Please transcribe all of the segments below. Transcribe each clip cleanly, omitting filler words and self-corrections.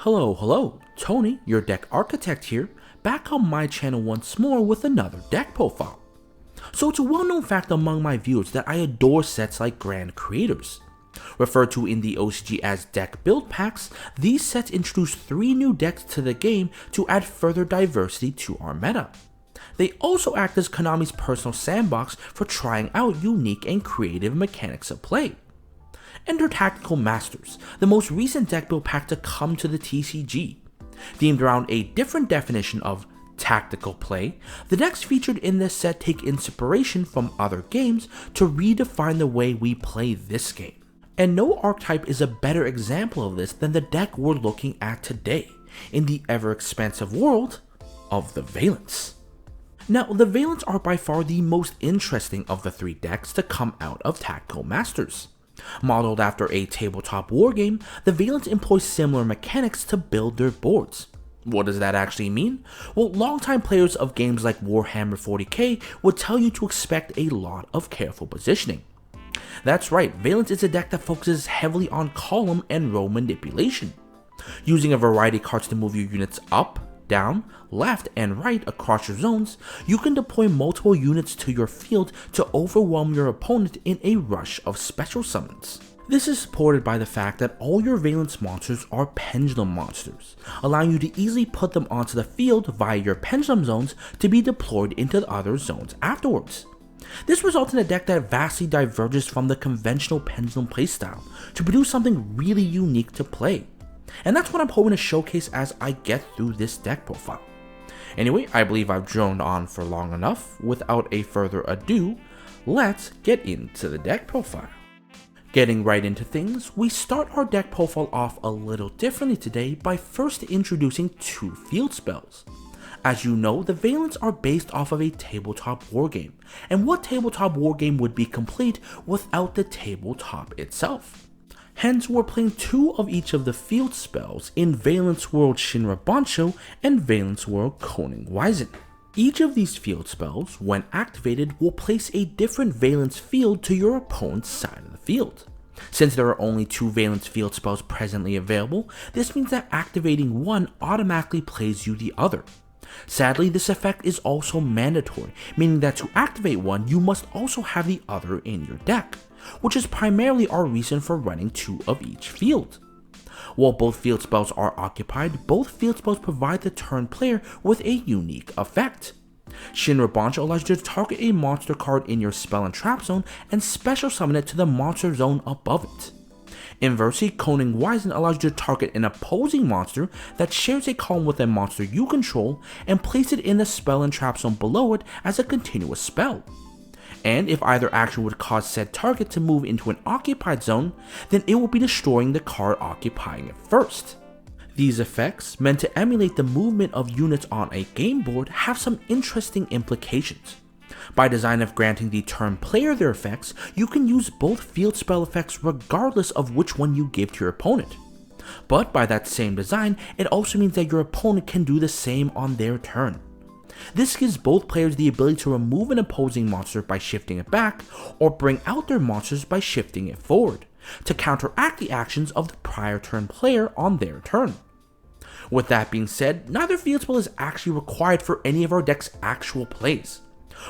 Hello, Tony, your deck architect here, back on my channel once more with another deck profile. So it's a well-known fact among my viewers that I adore sets like Grand Creators. Referred to in the OCG as deck build packs, these sets introduce 3 new decks to the game to add further diversity to our meta. They also act as Konami's personal sandbox for trying out unique and creative mechanics of play. Enter Tactical Masters, the most recent deck build pack to come to the TCG. Themed around a different definition of tactical play, the decks featured in this set take inspiration from other games to redefine the way we play this game. And no archetype is a better example of this than the deck we're looking at today, in the ever-expansive world of the Vaylantz. Now, the Vaylantz are by far the most interesting of the 3 decks to come out of Tactical Masters. Modeled after a tabletop wargame, the Vaylantz employs similar mechanics to build their boards. What does that actually mean? Well, longtime players of games like Warhammer 40k would tell you to expect a lot of careful positioning. That's right, Vaylantz is a deck that focuses heavily on column and row manipulation. Using a variety of cards to move your units up, down, left, and right across your zones, you can deploy multiple units to your field to overwhelm your opponent in a rush of special summons. This is supported by the fact that all your Vaylantz monsters are pendulum monsters, allowing you to easily put them onto the field via your pendulum zones to be deployed into the other zones afterwards. This results in a deck that vastly diverges from the conventional pendulum playstyle to produce something really unique to play. And that's what I'm hoping to showcase as I get through this deck profile. Anyway, I believe I've droned on for long enough. Without a further ado, let's get into the deck profile. Getting right into things, we start our deck profile off a little differently today by first introducing 2 field spells. As you know, the Vaylantz are based off of a tabletop wargame, and what tabletop wargame would be complete without the tabletop itself? Hence, we're playing 2 of each of the field spells in Vaylantz World Shinra Bancho and Vaylantz World Koning Wizen. Each of these field spells, when activated, will place a different Vaylantz field to your opponent's side of the field. Since there are only 2 Vaylantz field spells presently available, this means that activating one automatically plays you the other. Sadly, this effect is also mandatory, meaning that to activate one, you must also have the other in your deck, which is primarily our reason for running 2 of each field. While both field spells are occupied, both field spells provide the turn player with a unique effect. Shinra Bancho allows you to target a monster card in your spell and trap zone and special summon it to the monster zone above it. Inversely, Koning Wizen allows you to target an opposing monster that shares a column with a monster you control and place it in the spell and trap zone below it as a continuous spell. And if either action would cause said target to move into an occupied zone, then it will be destroying the card occupying it first. These effects, meant to emulate the movement of units on a game board, have some interesting implications. By design of granting the turn player their effects, you can use both field spell effects regardless of which one you give to your opponent. But by that same design, it also means that your opponent can do the same on their turn. This gives both players the ability to remove an opposing monster by shifting it back, or bring out their monsters by shifting it forward, to counteract the actions of the prior turn player on their turn. With that being said, neither field spell is actually required for any of our deck's actual plays.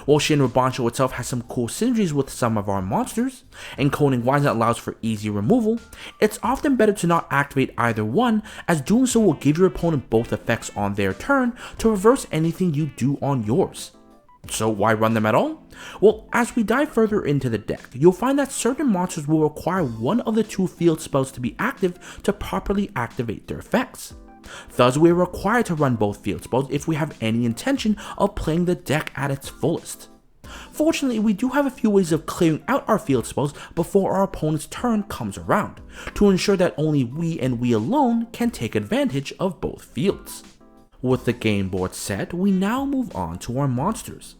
While Shinra Bancho itself has some cool synergies with some of our monsters, and Koning Wizen allows for easy removal, it's often better to not activate either one, as doing so will give your opponent both effects on their turn to reverse anything you do on yours. So why run them at all? Well, as we dive further into the deck, you'll find that certain monsters will require one of the 2 field spells to be active to properly activate their effects. Thus, we are required to run both field spells if we have any intention of playing the deck at its fullest. Fortunately, we do have a few ways of clearing out our field spells before our opponent's turn comes around, to ensure that only we and we alone can take advantage of both fields. With the game board set, we now move on to our monsters.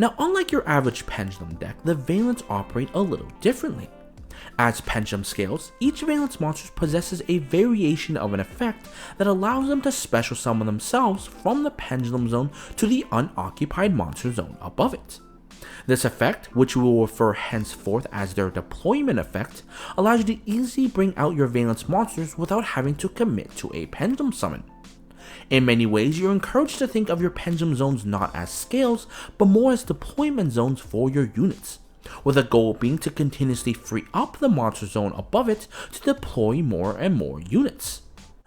Now, unlike your average pendulum deck, the Vaylantz operate a little differently. As pendulum scales, each Vaylantz monster possesses a variation of an effect that allows them to special summon themselves from the pendulum zone to the unoccupied monster zone above it. This effect, which we will refer henceforth as their deployment effect, allows you to easily bring out your Vaylantz monsters without having to commit to a pendulum summon. In many ways, you're encouraged to think of your pendulum zones not as scales, but more as deployment zones for your units, with a goal being to continuously free up the monster zone above it to deploy more and more units.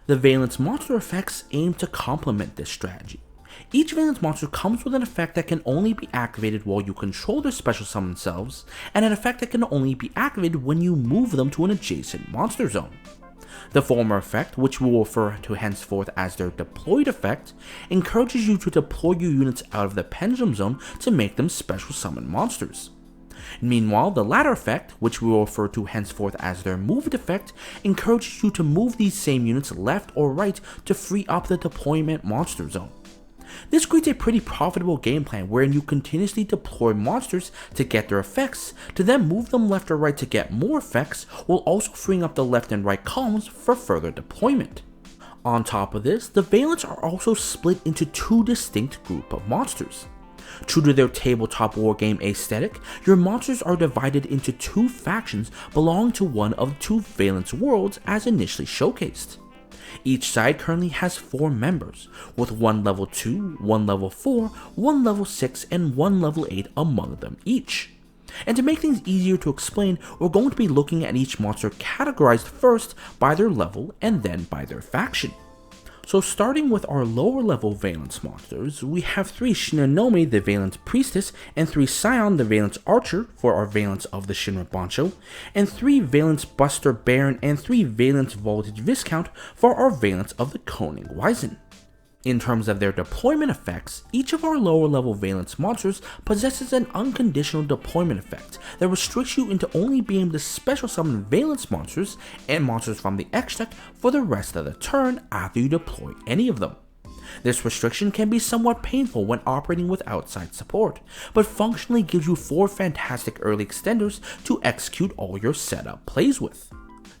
The Vaylantz monster effects aim to complement this strategy. Each Vaylantz monster comes with an effect that can only be activated while you control their special summon selves, and an effect that can only be activated when you move them to an adjacent monster zone. The former effect, which we will refer to henceforth as their deployed effect, encourages you to deploy your units out of the pendulum zone to make them special summon monsters. Meanwhile, the latter effect, which we will refer to henceforth as their moved effect, encourages you to move these same units left or right to free up the deployment monster zone. This creates a pretty profitable game plan wherein you continuously deploy monsters to get their effects, to then move them left or right to get more effects, while also freeing up the left and right columns for further deployment. On top of this, the Vaylantz are also split into two distinct groups of monsters. True to their tabletop wargame aesthetic, your monsters are divided into two factions belonging to one of the two Vaylantz worlds as initially showcased. Each side currently has 4 members, with one level 2, one level 4, one level 6, and one level 8 among them each. And to make things easier to explain, we're going to be looking at each monster categorized first by their level and then by their faction. So starting with our lower level Vaylantz monsters, we have 3 Shinonome the Vaylantz Priestess, and 3 Scion the Vaylantz Archer for our Vaylantz of the Shinra Bancho, and 3 Vaylantz Buster Baron and 3 Vaylantz Voltage Viscount for our Vaylantz of the Koning Wizen. In terms of their deployment effects, each of our lower level Vaylantz monsters possesses an unconditional deployment effect that restricts you into only being able to special summon Vaylantz monsters and monsters from the X deck for the rest of the turn after you deploy any of them. This restriction can be somewhat painful when operating with outside support, but functionally gives you 4 fantastic early extenders to execute all your setup plays with.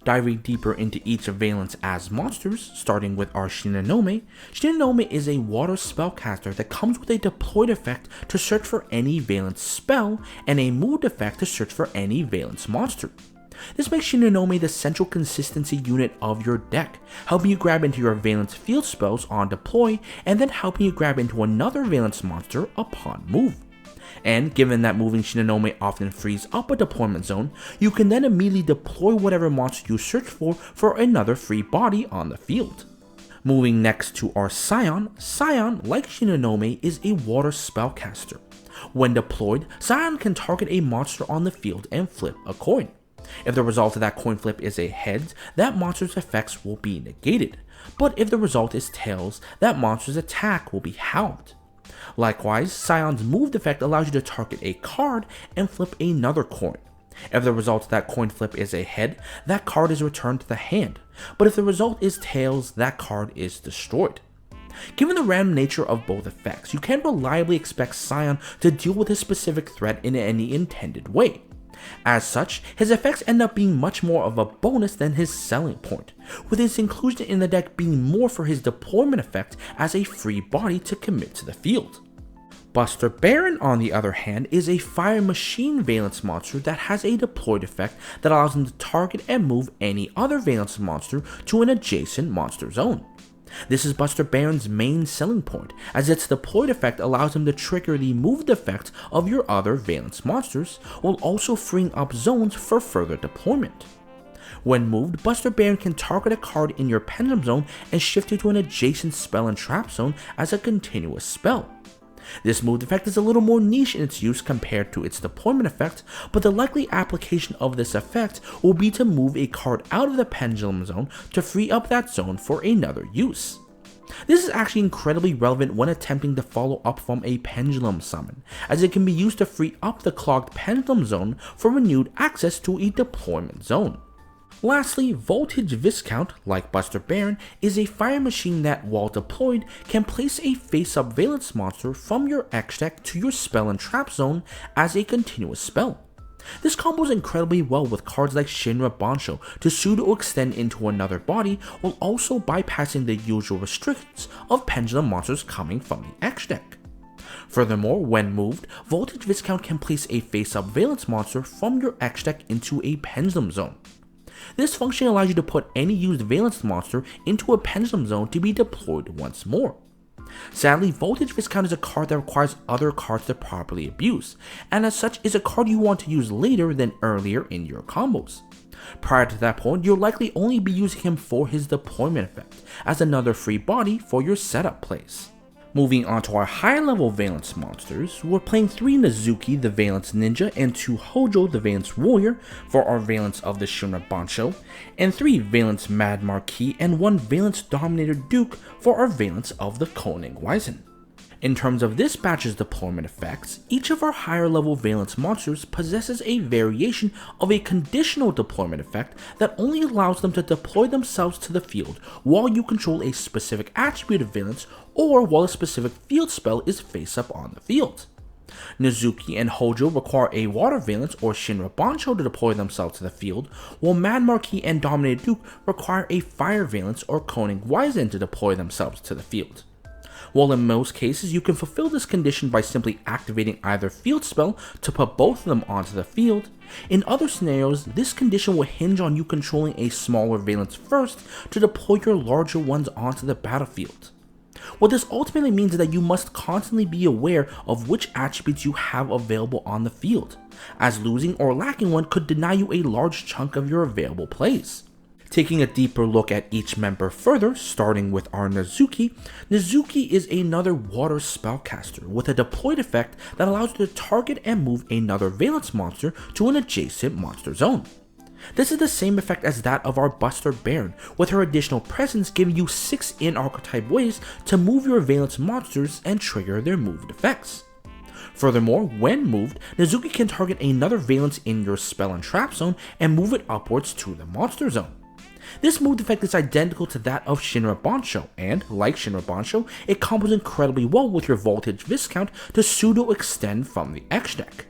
Diving deeper into each of Vaylantz as monsters, starting with our Shinonome. Shinonome is a water spellcaster that comes with a deployed effect to search for any Vaylantz spell, and a moved effect to search for any Vaylantz monster. This makes Shinonome the central consistency unit of your deck, helping you grab into your Vaylantz field spells on deploy, and then helping you grab into another Vaylantz monster upon move. And given that moving Shinonome often frees up a deployment zone, you can then immediately deploy whatever monster you search for another free body on the field. Moving next to our Scion, Scion, like Shinonome, is a water spellcaster. When deployed, Scion can target a monster on the field and flip a coin. If the result of that coin flip is a heads, that monster's effects will be negated, but if the result is tails, that monster's attack will be halved. Likewise, Scion's moved effect allows you to target a card and flip another coin. If the result of that coin flip is a head, that card is returned to the hand, but if the result is tails, that card is destroyed. Given the random nature of both effects, you can't reliably expect Scion to deal with his specific threat in any intended way. As such, his effects end up being much more of a bonus than his selling point, with his inclusion in the deck being more for his deployment effect as a free body to commit to the field. Buster Baron, on the other hand, is a Fire Machine Vaylantz monster that has a deployed effect that allows him to target and move any other Vaylantz monster to an adjacent monster zone. This is Buster Baron's main selling point, as its deployed effect allows him to trigger the moved effect of your other Vaylantz monsters, while also freeing up zones for further deployment. When moved, Buster Baron can target a card in your pendulum zone and shift it to an adjacent spell and trap zone as a continuous spell. This moved effect is a little more niche in its use compared to its deployment effect, but the likely application of this effect will be to move a card out of the pendulum zone to free up that zone for another use. This is actually incredibly relevant when attempting to follow up from a pendulum summon, as it can be used to free up the clogged pendulum zone for renewed access to a deployment zone. Lastly, Voltage Viscount, like Buster Baron, is a fire machine that, while deployed, can place a face-up Vaylantz monster from your X deck to your spell and trap zone as a continuous spell. This combos incredibly well with cards like Shinra Bancho to pseudo extend into another body, while also bypassing the usual restrictions of pendulum monsters coming from the X deck. Furthermore, when moved, Voltage Viscount can place a face-up Vaylantz monster from your X deck into a Pendulum Zone. This function allows you to put any used Vaylantz monster into a Pendulum Zone to be deployed once more. Sadly, Voltage Viscount is a card that requires other cards to properly abuse, and as such is a card you want to use later than earlier in your combos. Prior to that point, you'll likely only be using him for his deployment effect, as another free body for your setup plays. Moving on to our higher level Vaylantz monsters, we're playing 3 Nezuki the Vaylantz Ninja and 2 Hojo the Vaylantz Warrior for our Vaylantz of the Shinra Bancho, and 3 Vaylantz Mad Marquis and 1 Vaylantz Dominator Duke for our Vaylantz of the Koning Wizen. In terms of this batch's deployment effects, each of our higher level Vaylantz monsters possesses a variation of a conditional deployment effect that only allows them to deploy themselves to the field while you control a specific attribute of Vaylantz or while a specific field spell is face up on the field. Nezuki and Hojo require a Water Vaylantz or Shinra Bancho to deploy themselves to the field, while Mad Marquis and Dominator Duke require a Fire Vaylantz or Koning Wizen to deploy themselves to the field. While in most cases you can fulfill this condition by simply activating either field spell to put both of them onto the field, in other scenarios this condition will hinge on you controlling a smaller Vaylantz first to deploy your larger ones onto the battlefield. What this ultimately means is that you must constantly be aware of which attributes you have available on the field, as losing or lacking one could deny you a large chunk of your available plays. Taking a deeper look at each member further, starting with our Nezuki, Nezuki is another water spellcaster with a deployed effect that allows you to target and move another Vaylantz monster to an adjacent monster zone. This is the same effect as that of our Buster Baron, with her additional presence giving you 6 in-archetype ways to move your Vaylantz monsters and trigger their moved effects. Furthermore, when moved, Nezuki can target another Vaylantz in your spell and trap zone and move it upwards to the monster zone. This moved effect is identical to that of Shinra Bancho, and, like Shinra Bancho, it combos incredibly well with your Voltage Viscount to pseudo-extend from the X deck.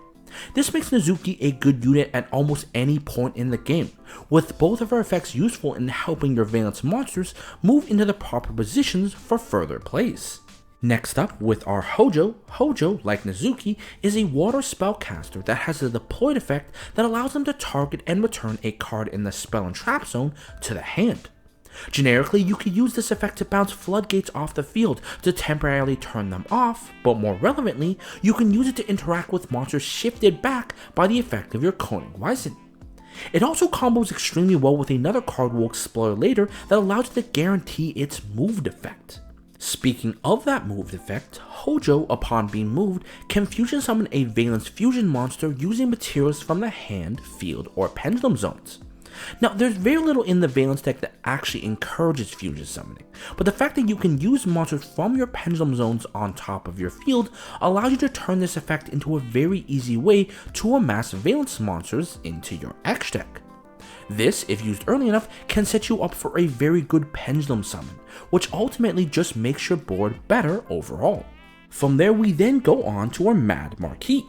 This makes Nezuki a good unit at almost any point in the game, with both of her effects useful in helping your Vaylantz monsters move into the proper positions for further plays. Next up, with our Hojo, like Nezuki, is a water spellcaster that has a deployed effect that allows them to target and return a card in the spell and trap zone to the hand. Generically, you could use this effect to bounce floodgates off the field to temporarily turn them off, but more relevantly, you can use it to interact with monsters shifted back by the effect of your Koning Wizen. It also combos extremely well with another card we'll explore later that allows you to guarantee its moved effect. Speaking of that moved effect, Hojo, upon being moved, can fusion summon a Vaylantz fusion monster using materials from the hand, field, or pendulum zones. Now, there's very little in the Vaylantz deck that actually encourages fusion summoning, but the fact that you can use monsters from your pendulum zones on top of your field allows you to turn this effect into a very easy way to amass Vaylantz monsters into your X deck. This, if used early enough, can set you up for a very good pendulum summon, which ultimately just makes your board better overall. From there we then go on to our Mad Marquis.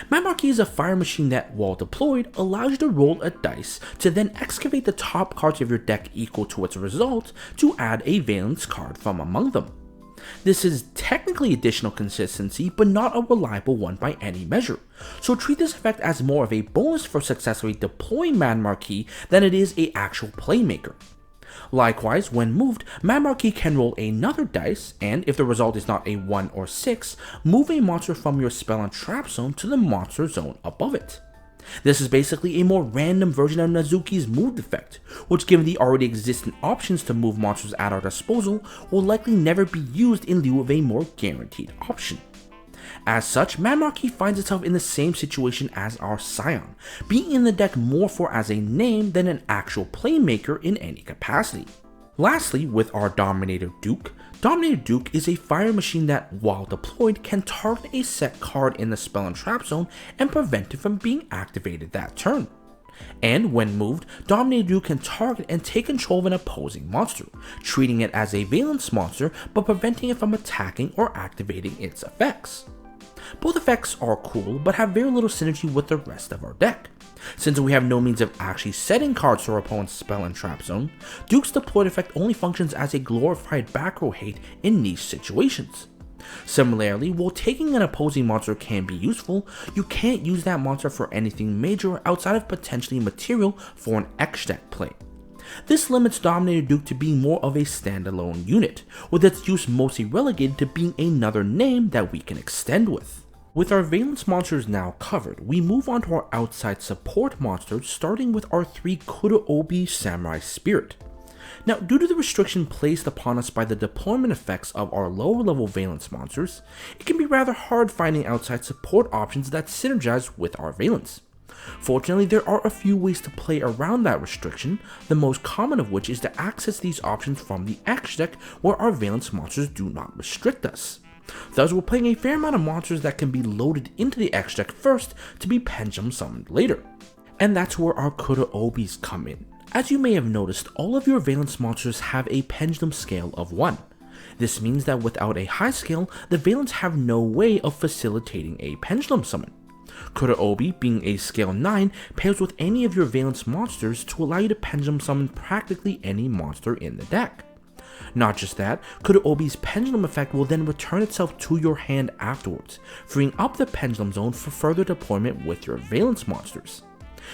Mad Marquis is a fire machine that, while deployed, allows you to roll a dice to then excavate the top cards of your deck equal to its result to add a Vaylantz card from among them. This is technically additional consistency, but not a reliable one by any measure, so treat this effect as more of a bonus for successfully deploying Mad Marquis than it is an actual playmaker. Likewise, when moved, Mad Marquis can roll another dice, and if the result is not a 1 or 6, move a monster from your spell and trap zone to the monster zone above it. This is basically a more random version of Nezuki's moved effect, which, given the already existent options to move monsters at our disposal, will likely never be used in lieu of a more guaranteed option. As such, Mad Marquis finds itself in the same situation as our Scion, being in the deck more for as a name than an actual playmaker in any capacity. Lastly, with our Dominator Duke, Dominator Duke is a fire machine that, while deployed, can target a set card in the spell and trap zone and prevent it from being activated that turn. And when moved, Dominator Duke can target and take control of an opposing monster, treating it as a Vaylantz monster but preventing it from attacking or activating its effects. Both effects are cool, but have very little synergy with the rest of our deck. Since we have no means of actually setting cards to our opponent's spell and trap zone, Duke's deployed effect only functions as a glorified back row hate in niche situations. Similarly, while taking an opposing monster can be useful, you can't use that monster for anything major outside of potentially material for an X-deck play. This limits Dominator Duke to being more of a standalone unit, with its use mostly relegated to being another name that we can extend with. With our Vaylantz monsters now covered, we move on to our outside support monsters, starting with our 3 Kurobi Samurai Spirit. Now, due to the restriction placed upon us by the deployment effects of our lower level Vaylantz monsters, it can be rather hard finding outside support options that synergize with our Vaylantz. Fortunately, there are a few ways to play around that restriction, the most common of which is to access these options from the X deck where our Vaylantz monsters do not restrict us. Thus, we're playing a fair amount of monsters that can be loaded into the X deck first to be pendulum summoned later. And that's where our Kuroobis come in. As you may have noticed, all of your Vaylantz monsters have a pendulum scale of 1. This means that without a high scale, the Vaylantz have no way of facilitating a pendulum summon. Kurobi, being a scale 9, pairs with any of your Vaylantz monsters to allow you to pendulum summon practically any monster in the deck. Not just that, Kurobi's pendulum effect will then return itself to your hand afterwards, freeing up the pendulum zone for further deployment with your Vaylantz monsters.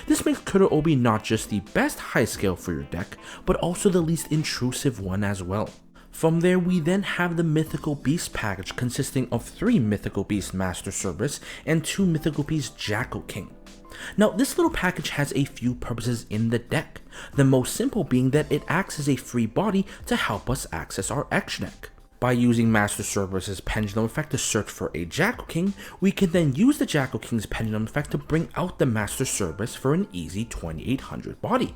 This makes Kurobi not just the best high scale for your deck, but also the least intrusive one as well. From there, we then have the Mythical Beast package consisting of 3 Mythical Beast Master Cerberus and 2 Mythical Beast Jackal King. Now, this little package has a few purposes in the deck, the most simple being that it acts as a free body to help us access our X deck. By using Master Cerberus's pendulum effect to search for a Jackal King, we can then use the Jackal King's pendulum effect to bring out the Master Cerberus for an easy 2800 body.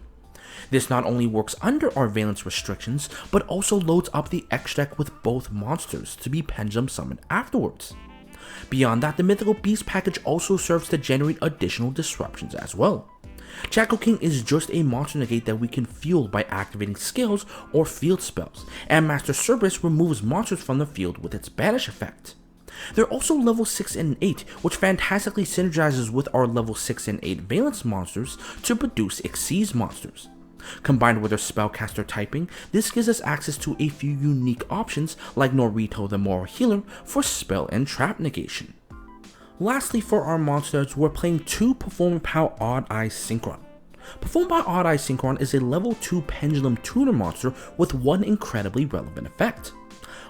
This not only works under our Vaylantz restrictions, but also loads up the X deck with both monsters to be pendulum summoned afterwards. Beyond that, the Mythical Beast package also serves to generate additional disruptions as well. Jackal King is just a monster negate that we can fuel by activating skills or field spells, and Master Cerberus removes monsters from the field with its banish effect. They're also level 6 and 8, which fantastically synergizes with our level 6 and 8 Vaylantz monsters to produce Xyz monsters. Combined with their spellcaster typing, this gives us access to a few unique options like Norito the Moral Healer for spell and trap negation. Lastly, for our monsters, we're playing 2 Performing Power Odd Eye Synchron. Performing Power Odd Eye Synchron is a level 2 Pendulum Tuner monster with one incredibly relevant effect.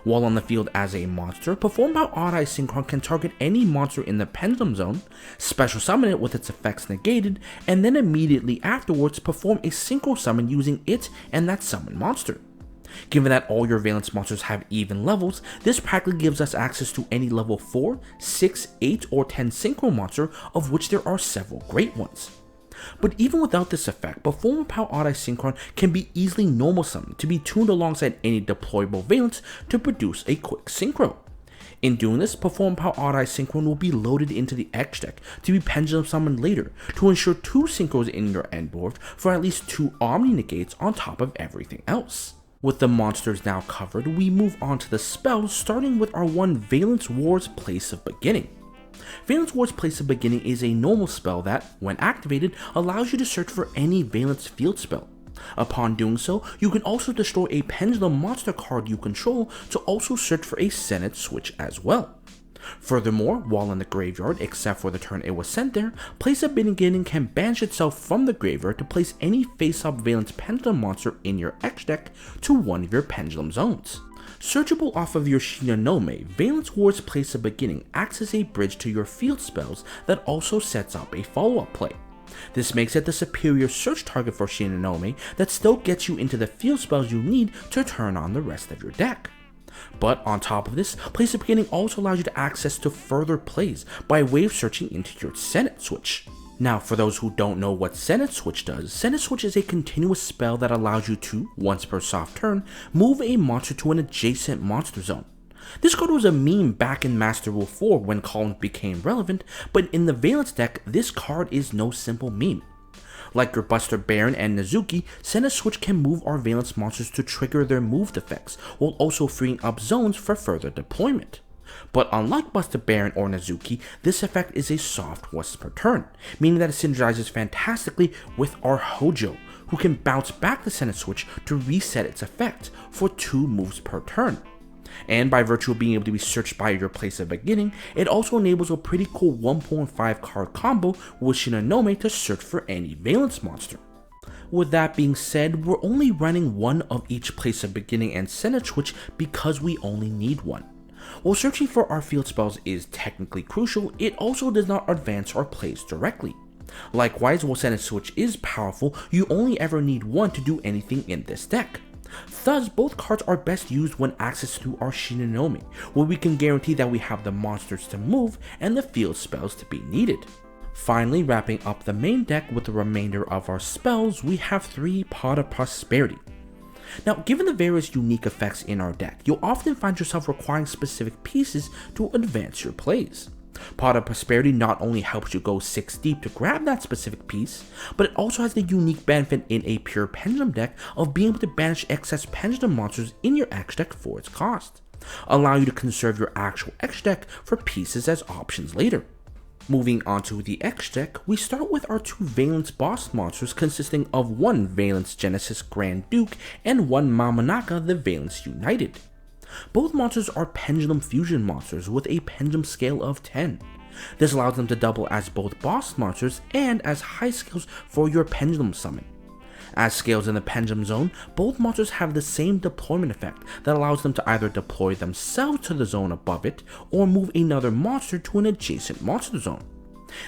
While on the field as a monster, Performing Power Odd Eye Synchron can target any monster in the Pendulum Zone, special summon it with its effects negated, and then immediately afterwards perform a synchro summon using it and that summoned monster. Given that all your Vaylantz monsters have even levels, this practically gives us access to any level 4, 6, 8, or 10 synchro monster, of which there are several great ones. But even without this effect, Performing Power Odd Eye Synchron can be easily normal summoned to be tuned alongside any deployable Vaylantz to produce a quick synchro. In doing this, Performing Power Odd Eye Synchron will be loaded into the X deck to be pendulum summoned later to ensure 2 synchros in your end board for at least 2 Omni negates on top of everything else. With the monsters now covered, we move on to the spells, starting with our 1 Vaylantz Ward's Place of Beginning. Vaylantz Ward's Place of Beginning is a normal spell that, when activated, allows you to search for any Vaylantz field spell. Upon doing so, you can also destroy a Pendulum monster card you control to also search for a Senate switch as well. Furthermore, while in the graveyard, except for the turn it was sent there, Place of Beginning can banish itself from the graveyard to place any face-up Vaylantz Pendulum monster in your X deck to one of your Pendulum zones. Searchable off of your Shinonome, Vaylantz Ward's Place of Beginning acts as a bridge to your field spells that also sets up a follow-up play. This makes it the superior search target for Shinonome that still gets you into the field spells you need to turn on the rest of your deck. But on top of this, Place of Beginning also allows you to access to further plays by wave searching into your Senate switch. Now, for those who don't know what Senate Switch does, Senate Switch is a continuous spell that allows you to, once per soft turn, move a monster to an adjacent monster zone. This card was a meme back in Master Rule 4 when columns became relevant, but in the Vaylantz deck, this card is no simple meme. Like your Buster Baron and Nezuki, Senate Switch can move our Vaylantz monsters to trigger their moved effects, while also freeing up zones for further deployment. But unlike Buster Baron or Nezuki, this effect is a soft once per turn, meaning that it synergizes fantastically with our Hojo, who can bounce back the Senate Switch to reset its effect for 2 moves per turn. And by virtue of being able to be searched by your place of beginning, it also enables a pretty cool 1.5 card combo with Shinonome to search for any Vaylantz monster. With that being said, we're only running one of each place of beginning and center switch because we only need one. While searching for our field spells is technically crucial, it also does not advance our plays directly. Likewise, while center switch is powerful, you only ever need one to do anything in this deck. Thus, both cards are best used when accessed through our Shinonome, where we can guarantee that we have the monsters to move and the field spells to be needed. Finally, wrapping up the main deck with the remainder of our spells, we have 3 Pot of Prosperity. Now, given the various unique effects in our deck, you'll often find yourself requiring specific pieces to advance your plays. Pot of Prosperity not only helps you go 6 deep to grab that specific piece, but it also has the unique benefit in a pure Pendulum deck of being able to banish excess Pendulum monsters in your extra deck for its cost, allowing you to conserve your actual extra deck for pieces as options later. Moving on to the X deck, we start with our 2 Vaylantz boss monsters consisting of 1 Vaylantz Genesis Grand Duke and 1 Mamanaka the Vaylantz United. Both monsters are Pendulum Fusion monsters with a Pendulum scale of 10. This allows them to double as both boss monsters and as high scales for your Pendulum summon. As scales in the Pendulum zone, both monsters have the same deployment effect that allows them to either deploy themselves to the zone above it or move another monster to an adjacent monster zone.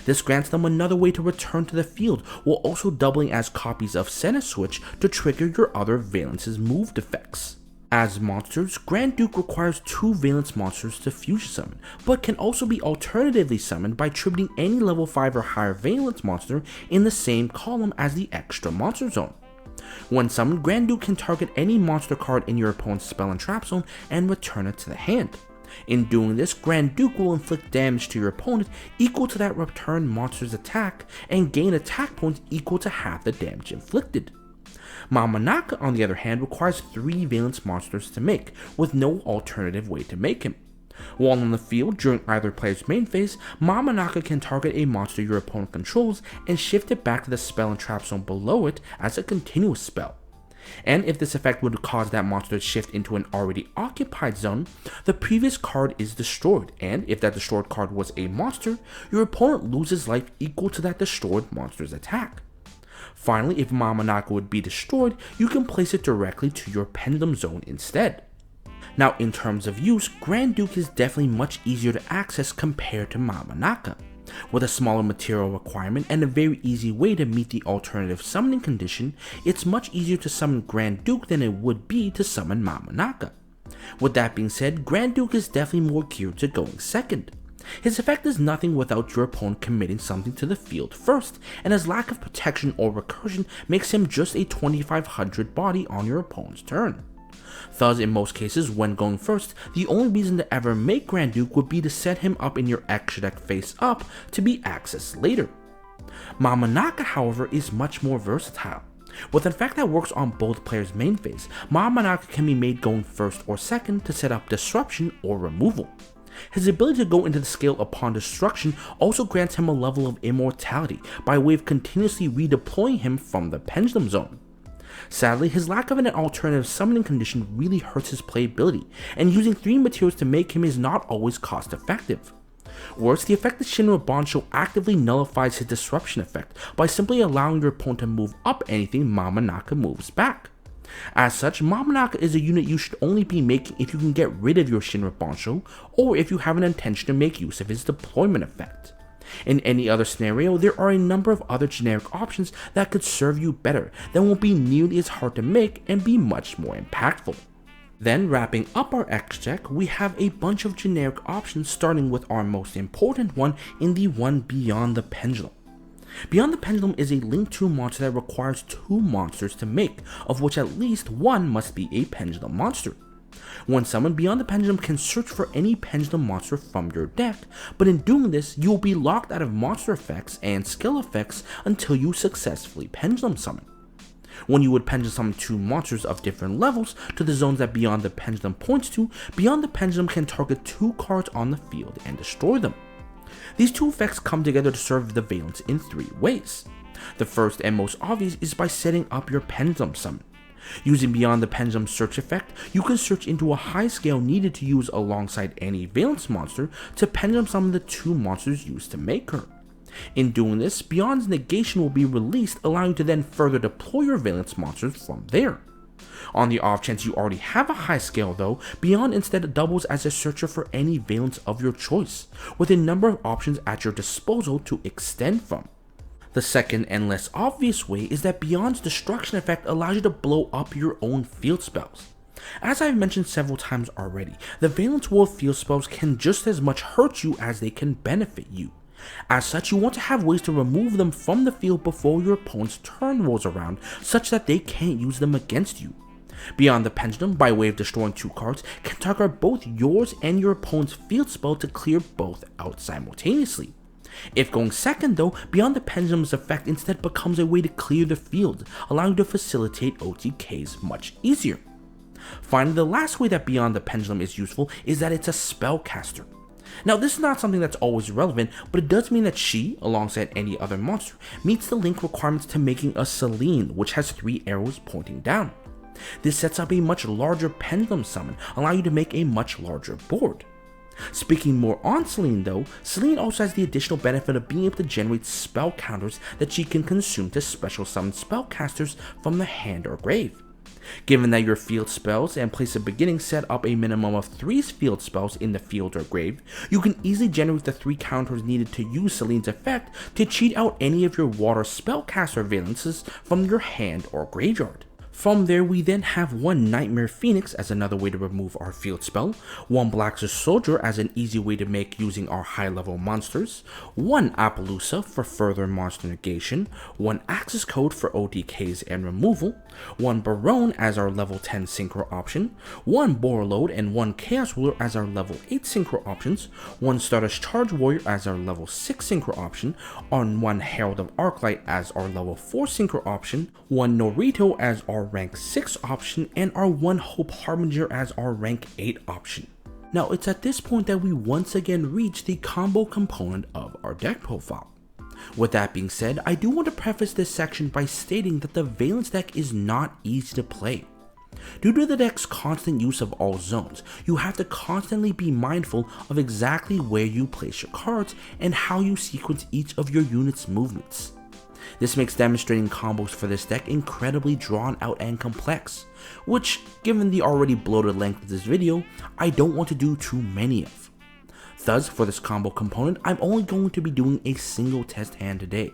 This grants them another way to return to the field while also doubling as copies of Center Switch to trigger your other Valance's moved effects. As monsters, Grand Duke requires 2 Vaylantz monsters to fusion summon, but can also be alternatively summoned by tributing any level 5 or higher Vaylantz monster in the same column as the extra monster zone. When summoned, Grand Duke can target any monster card in your opponent's spell and trap zone and return it to the hand. In doing this, Grand Duke will inflict damage to your opponent equal to that returned monster's attack and gain attack points equal to half the damage inflicted. Mamanaka, on the other hand, requires 3 Vaylantz monsters to make, with no alternative way to make him. While on the field during either player's main phase, Mamanaka can target a monster your opponent controls and shift it back to the spell and trap zone below it as a continuous spell. And if this effect would cause that monster to shift into an already occupied zone, the previous card is destroyed, and if that destroyed card was a monster, your opponent loses life equal to that destroyed monster's attack. Finally, if Mamanaka would be destroyed, you can place it directly to your Pendulum zone instead. Now, in terms of use, Grand Duke is definitely much easier to access compared to Mamanaka. With a smaller material requirement and a very easy way to meet the alternative summoning condition, it's much easier to summon Grand Duke than it would be to summon Mamanaka. With that being said, Grand Duke is definitely more geared to going second. His effect is nothing without your opponent committing something to the field first, and his lack of protection or recursion makes him just a 2500 body on your opponent's turn. Thus, in most cases, when going first, the only reason to ever make Grand Duke would be to set him up in your extra deck face up to be accessed later. Mamanaka, however, is much more versatile. With an effect that works on both players' main phase, Mamanaka can be made going first or second to set up disruption or removal. His ability to go into the scale upon destruction also grants him a level of immortality by way of continuously redeploying him from the Pendulum zone. Sadly, his lack of an alternative summoning condition really hurts his playability, and using 3 materials to make him is not always cost effective. Worse, the effect of Shinra Bansho actively nullifies his disruption effect by simply allowing your opponent to move up anything Mamanaka moves back. As such, Mamanaka is a unit you should only be making if you can get rid of your Shinra Bansho, or if you have an intention to make use of his deployment effect. In any other scenario, there are a number of other generic options that could serve you better, that won't be nearly as hard to make and be much more impactful. Then, wrapping up our X deck, we have a bunch of generic options, starting with our most important one in the one Beyond the Pendulum. Beyond the Pendulum is a Link 2 monster that requires 2 monsters to make, of which at least 1 must be a Pendulum monster. When summoned, Beyond the Pendulum can search for any Pendulum monster from your deck, but in doing this, you will be locked out of monster effects and skill effects until you successfully Pendulum summon. When you would Pendulum summon 2 monsters of different levels to the zones that Beyond the Pendulum points to, Beyond the Pendulum can target 2 cards on the field and destroy them. These 2 effects come together to serve the Vaylantz in 3 ways. The first and most obvious is by setting up your Pendulum summon. Using Beyond the Pendulum search effect, you can search into a high scale needed to use alongside any Vaylantz monster to pendulum summon the 2 monsters used to make her. In doing this, Beyond's negation will be released, allowing you to then further deploy your Vaylantz monsters from there. On the off chance you already have a high scale though, Beyond instead doubles as a searcher for any Vaylantz of your choice, with a number of options at your disposal to extend from. The second and less obvious way is that Beyond's destruction effect allows you to blow up your own field spells. As I've mentioned several times already, the Vaylantz World field spells can just as much hurt you as they can benefit you. As such, you want to have ways to remove them from the field before your opponent's turn rolls around, such that they can't use them against you. Beyond the Pendulum, by way of destroying 2 cards, can target both yours and your opponent's field spell to clear both out simultaneously. If going second though, Beyond the Pendulum's effect instead becomes a way to clear the field, allowing you to facilitate OTKs much easier. Finally, the last way that Beyond the Pendulum is useful is that it's a spellcaster. Now, this is not something that's always relevant, but it does mean that she, alongside any other monster, meets the link requirements to making a Selene, which has 3 arrows pointing down. This sets up a much larger pendulum summon, allowing you to make a much larger board. Speaking more on Selene though, Selene also has the additional benefit of being able to generate spell counters that she can consume to special summon spellcasters from the hand or grave. Given that your field spells and place of beginning set up a minimum of 3 field spells in the field or grave, you can easily generate the 3 counters needed to use Selene's effect to cheat out any of your water spellcaster valances from your hand or graveyard. From there, we then have 1 Nightmare Phoenix as another way to remove our field spell, 1 Blacksmith Soldier as an easy way to make using our high level monsters, 1 Appaloosa for further monster negation, 1 Axis Code for OTKs and removal, 1 Barone as our level 10 synchro option, 1 Borreload and 1 Chaos Ruler as our level 8 synchro options, 1 Stardust Charge Warrior as our level 6 synchro option, 1 Herald of Arclight as our level 4 synchro option, 1 Norito as our rank 6 option, and our 1 Hope Harbinger as our rank 8 option. Now, it's at this point that we once again reach the combo component of our deck profile. With that being said, I do want to preface this section by stating that the Vaylantz deck is not easy to play. Due to the deck's constant use of all zones, you have to constantly be mindful of exactly where you place your cards and how you sequence each of your unit's movements. This makes demonstrating combos for this deck incredibly drawn out and complex, which, given the already bloated length of this video, I don't want to do too many of. Thus, for this combo component, I'm only going to be doing a single test hand today.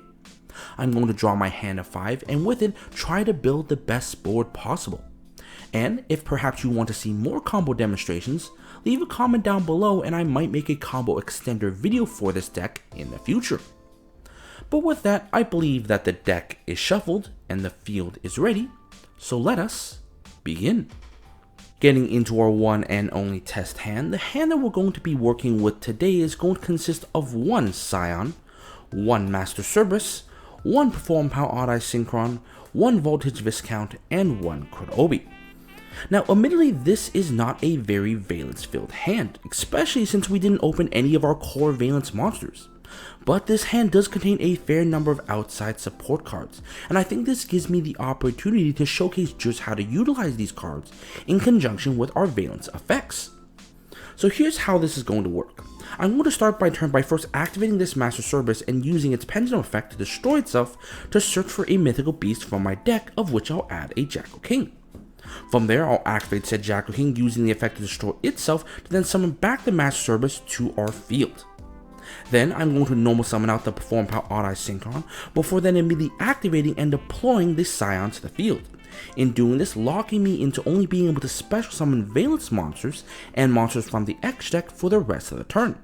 I'm going to draw my hand of 5 and with it, try to build the best board possible. And if perhaps you want to see more combo demonstrations, leave a comment down below and I might make a combo extender video for this deck in the future. But with that, I believe that the deck is shuffled and the field is ready, so let us begin. Getting into our one and only test hand, the hand that we're going to be working with today is going to consist of 1 Scion, 1 Master Cerberus, 1 Perform Power Odd-Eye Synchron, 1 Voltage Viscount, and 1 Krotobi. Now, admittedly, this is not a very Vaylantz-filled hand, especially since we didn't open any of our core Vaylantz monsters. But this hand does contain a fair number of outside support cards, and I think this gives me the opportunity to showcase just how to utilize these cards in conjunction with our Vaylantz effects. So here's how this is going to work. I'm going to start by first activating this Master Cerberus and using its Pendulum effect to destroy itself to search for a mythical beast from my deck, of which I'll add a Jackal King. From there, I'll activate said Jackal King using the effect to destroy itself to then summon back the Master Cerberus to our field. Then I'm going to normal summon out the Perform Power Odd-Eye Synchron before then immediately activating and deploying this Scion to the field. In doing this, locking me into only being able to special summon Vaylantz monsters and monsters from the X deck for the rest of the turn.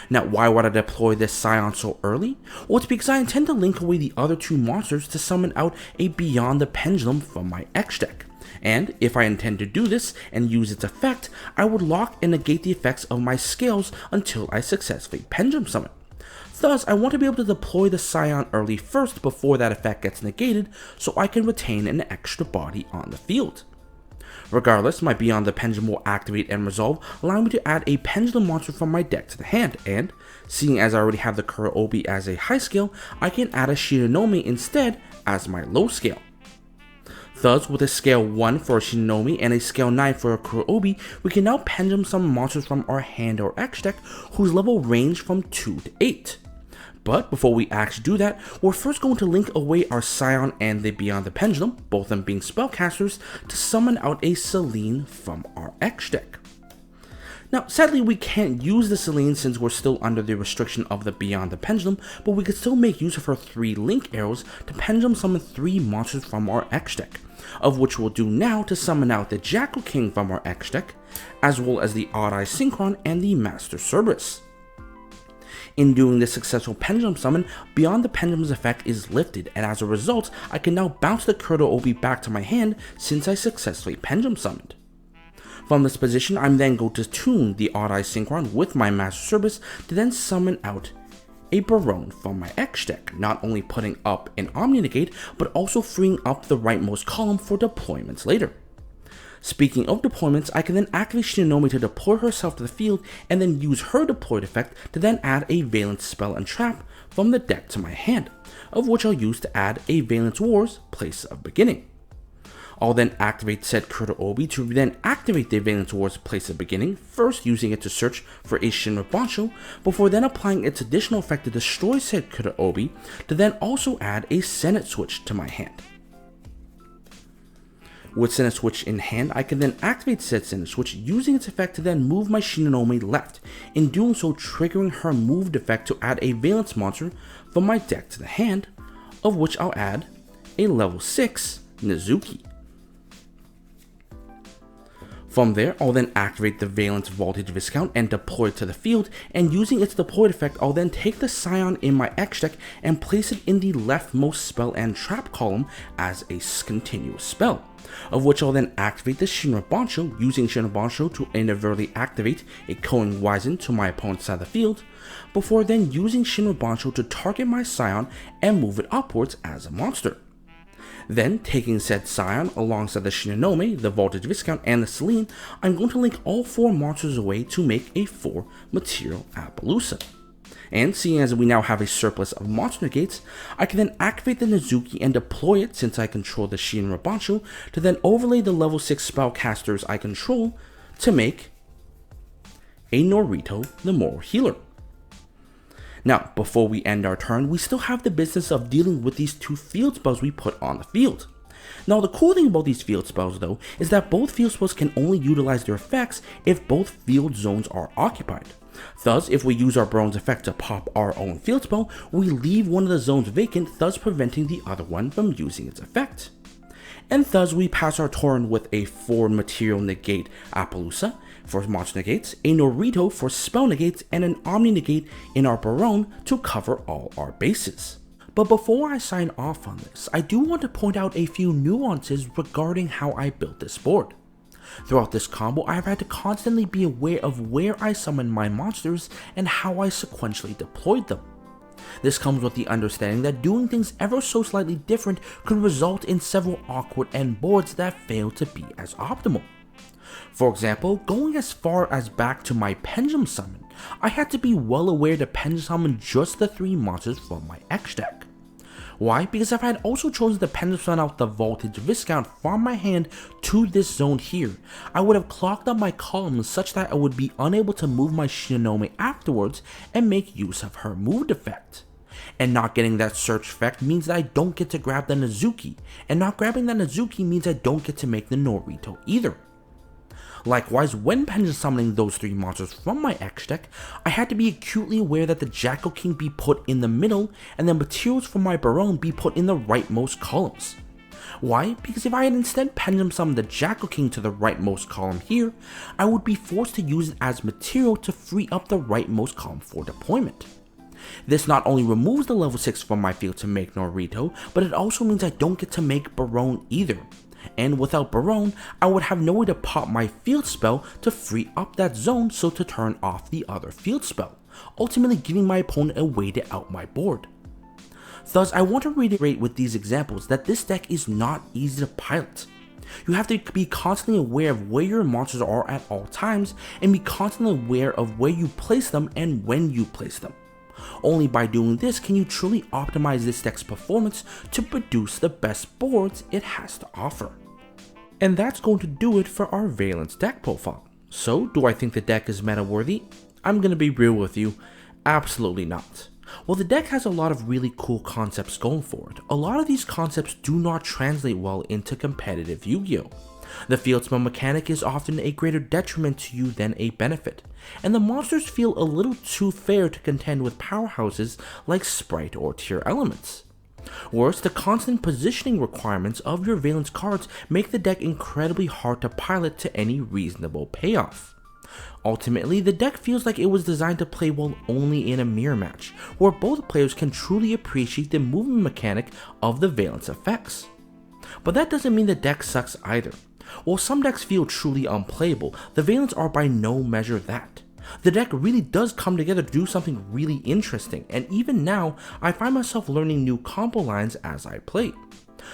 Now, why would I deploy this Scion so early? Well, it's because I intend to link away the other 2 monsters to summon out a Beyond the Pendulum from my X deck. And if I intend to do this and use its effect, I would lock and negate the effects of my scales until I successfully Pendulum summon. Thus, I want to be able to deploy the Scion early first before that effect gets negated, so I can retain an extra body on the field. Regardless, my Beyond the Pendulum will activate and resolve, allowing me to add a Pendulum monster from my deck to the hand, and, seeing as I already have the Kurobi as a high scale, I can add a Shiranome instead as my low scale. Thus, with a scale 1 for a Shinigami and a scale 9 for a Kurobi, we can now pendulum summon monsters from our hand or X deck whose level range from 2 to 8. But before we actually do that, we're first going to link away our Scion and the Beyond the Pendulum, both of them being spellcasters, to summon out a Selene from our X deck. Now, sadly, we can't use the Selene since we're still under the restriction of the Beyond the Pendulum, but we could still make use of her 3 link arrows to pendulum summon 3 monsters from our X deck, of which we'll do now to summon out the Jackal King from our X deck, as well as the Odd Eye Synchron and the Master Cerberus. In doing this successful pendulum summon, Beyond the Pendulum's effect is lifted, and as a result, I can now bounce the Kurobi back to my hand since I successfully pendulum summoned. From this position, I'm then going to tune the Odd Eye Synchron with my Master Cerberus to then summon out a Barone from my X deck, not only putting up an Omni Negate, but also freeing up the rightmost column for deployments later. Speaking of deployments, I can then activate Shinigami to deploy herself to the field and then use her deployed effect to then add a Vaylantz spell and trap from the deck to my hand, of which I'll use to add a Vaylantz Wars Place of Beginning. I'll then activate said Kurobi to then activate the Vaylantz Wars Place of Beginning, first using it to search for a Shinra Bancho, before then applying its additional effect to destroy said Kurobi, to then also add a Senate Switch to my hand. With Senate Switch in hand, I can then activate said Senate Switch using its effect to then move my Shinigami left, in doing so triggering her moved effect to add a Vaylantz monster from my deck to the hand, of which I'll add a level 6 Nizuki. From there, I'll then activate the Vaylantz Voltage Viscount and deploy it to the field, and using its deployed effect, I'll then take the Scion in my X deck and place it in the leftmost spell and trap column as a continuous spell, of which I'll then activate the Shinra Bancho, using Shinra Bancho to inadvertently activate a Koing Wizen to my opponent's side of the field, before then using Shinra Bancho to target my Scion and move it upwards as a monster. Then, taking said Scion alongside the Shinigami, the Voltage Viscount, and the Selene, I'm going to link all 4 monsters away to make a 4 material Appaloosa. And seeing as we now have a surplus of monster negates, I can then activate the Nizuki and deploy it since I control the Shinra Bancho to then overlay the level 6 spellcasters I control to make a Norito the Moral Healer. Now, before we end our turn, we still have the business of dealing with these 2 field spells we put on the field. Now, the cool thing about these field spells, though, is that both field spells can only utilize their effects if both field zones are occupied. Thus, if we use our Barone's effect to pop our own field spell, we leave one of the zones vacant, thus preventing the other one from using its effect. And thus, we pass our turn with a 4 material negate Appaloosa for monster negates, a Norito for spell negates, and an Omni negate in our Barone to cover all our bases. But before I sign off on this, I do want to point out a few nuances regarding how I built this board. Throughout this combo, I've had to constantly be aware of where I summon my monsters and how I sequentially deployed them. This comes with the understanding that doing things ever so slightly different could result in several awkward end boards that fail to be as optimal. For example, going as far as back to my Pendulum Summon, I had to be well aware to Pendulum Summon just the 3 monsters from my X deck. Why? Because if I had also chosen to Pendulum Summon out the Voltage Viscount from my hand to this zone here, I would have clogged up my columns such that I would be unable to move my Shinigami afterwards and make use of her moved effect. And not getting that search effect means that I don't get to grab the Nizuki, and not grabbing that Nizuki means I don't get to make the Norito either. Likewise, when pendulum summoning those 3 monsters from my X deck, I had to be acutely aware that the Jackal King be put in the middle and the materials for my Barone be put in the rightmost columns. Why? Because if I had instead pendulum summoned the Jackal King to the rightmost column here, I would be forced to use it as material to free up the rightmost column for deployment. This not only removes the level 6 from my field to make Norito, but it also means I don't get to make Barone either. And without Barone, I would have no way to pop my field spell to free up that zone so to turn off the other field spell, ultimately giving my opponent a way to out my board. Thus, I want to reiterate with these examples that this deck is not easy to pilot. You have to be constantly aware of where your monsters are at all times, and be constantly aware of where you place them and when you place them. Only by doing this can you truly optimize this deck's performance to produce the best boards it has to offer. And that's going to do it for our Vaylantz deck profile. So, do I think the deck is meta worthy? I'm gonna be real with you, absolutely not. While the deck has a lot of really cool concepts going for it, a lot of these concepts do not translate well into competitive Yu-Gi-Oh! The field spell mechanic is often a greater detriment to you than a benefit, and the monsters feel a little too fair to contend with powerhouses like Sprite or Tier Elements. Worse, the constant positioning requirements of your Vaylantz cards make the deck incredibly hard to pilot to any reasonable payoff. Ultimately, the deck feels like it was designed to play well only in a mirror match, where both players can truly appreciate the movement mechanic of the Vaylantz effects. But that doesn't mean the deck sucks either. While some decks feel truly unplayable, the Vaylantz are by no measure that. The deck really does come together to do something really interesting, and even now, I find myself learning new combo lines as I play.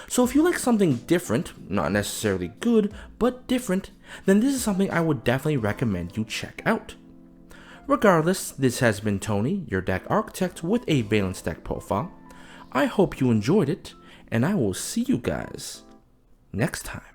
So if you like something different, not necessarily good, but different, then this is something I would definitely recommend you check out. Regardless, this has been Tony, your deck architect with a Vaylantz deck profile. I hope you enjoyed it, and I will see you guys next time.